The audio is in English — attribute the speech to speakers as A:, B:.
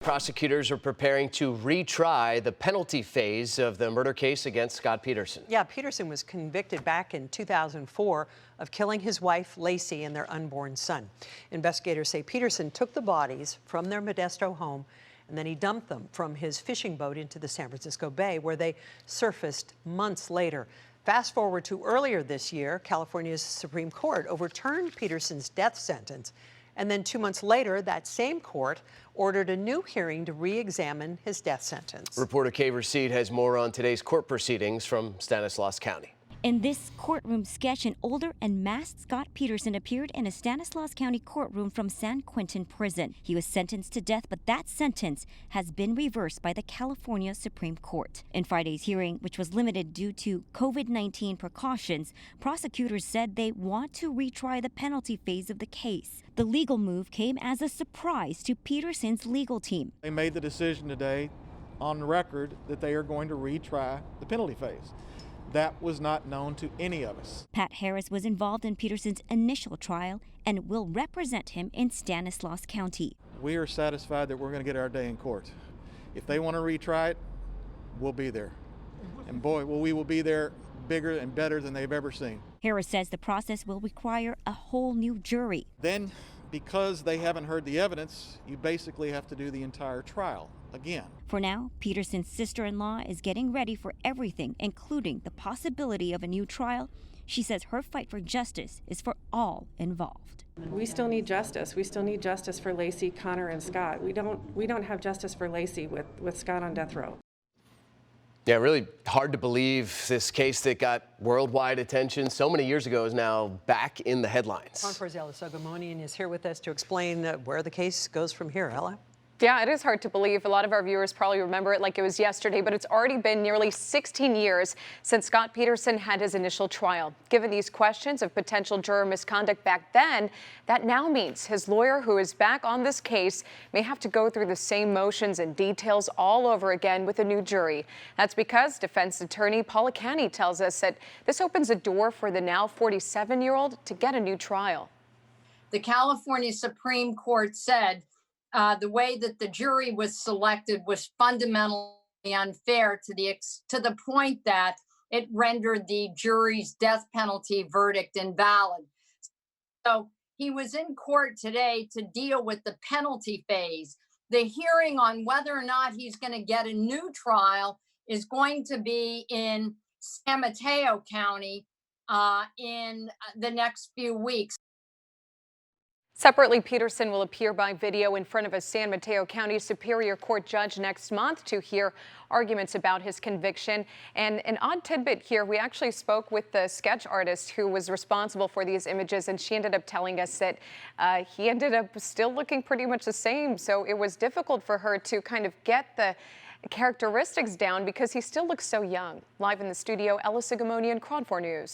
A: Prosecutors are preparing to retry the penalty phase of the murder case against Scott Peterson.
B: Yeah, Peterson was convicted back in 2004 of killing his wife, Lacey, and their unborn son. Investigators say Peterson took the bodies from their Modesto home and then he dumped them from his fishing boat into the San Francisco Bay, where they surfaced months later. Fast forward to earlier this year, California's Supreme Court overturned Peterson's death sentence. And then 2 months later, that same court ordered a new hearing to re-examine his death sentence.
A: Reporter Kay Recede has more on today's court proceedings from Stanislaus County.
C: In this courtroom sketch, an older and masked Scott Peterson appeared in a Stanislaus County courtroom from San Quentin prison. He was sentenced to death, but that sentence has been reversed by the California Supreme Court. In Friday's hearing, which was limited due to COVID-19 precautions, prosecutors said they want to retry the penalty phase of the case. The legal move came as a surprise to Peterson's legal team.
D: They made the decision today on record that they are going to retry the penalty phase. That was not known to any of us.
C: Pat Harris was involved in Peterson's initial trial and will represent him in Stanislaus County.
D: We are satisfied that we're going to get our day in court. If they want to retry it, we'll be there. And boy, well, we will be there bigger and better than they've ever seen.
C: Harris says the process will require a whole new jury.
D: Then, because they haven't heard the evidence, you basically have to do the entire trial again.
C: For now, Peterson's sister-in-law is getting ready for everything, including the possibility of a new trial. She says her fight for justice is for all involved.
E: We still need justice. We still need justice for Lacey, Connor, and Scott. We don't have justice for Lacey with Scott on death row.
A: Yeah, really hard to believe this case that got worldwide attention so many years ago is now back in the headlines.
B: Confer's Ella Sogomonian is here with us to explain where the case goes from here. Ella?
F: Yeah, it is hard to believe. A lot of our viewers probably remember it like it was yesterday, but it's already been nearly 16 years since Scott Peterson had his initial trial. Given these questions of potential juror misconduct back then, that now means his lawyer, who is back on this case, may have to go through the same motions and details all over again with a new jury. That's because defense attorney Paula Canny tells us that this opens a door for the now 47-year-old to get a new trial.
G: The California Supreme Court said the way that the jury was selected was fundamentally unfair to the point that it rendered the jury's death penalty verdict invalid. So he was in court today to deal with the penalty phase. The hearing on whether or not he's going to get a new trial is going to be in San Mateo County in the next few weeks.
F: Separately, Peterson will appear by video in front of a San Mateo County Superior Court judge next month to hear arguments about his conviction. And an odd tidbit here, we actually spoke with the sketch artist who was responsible for these images, and she ended up telling us that he ended up still looking pretty much the same. So it was difficult for her to kind of get the characteristics down because he still looks so young. Live in the studio, Ella Sogomonian, KRON 4 News.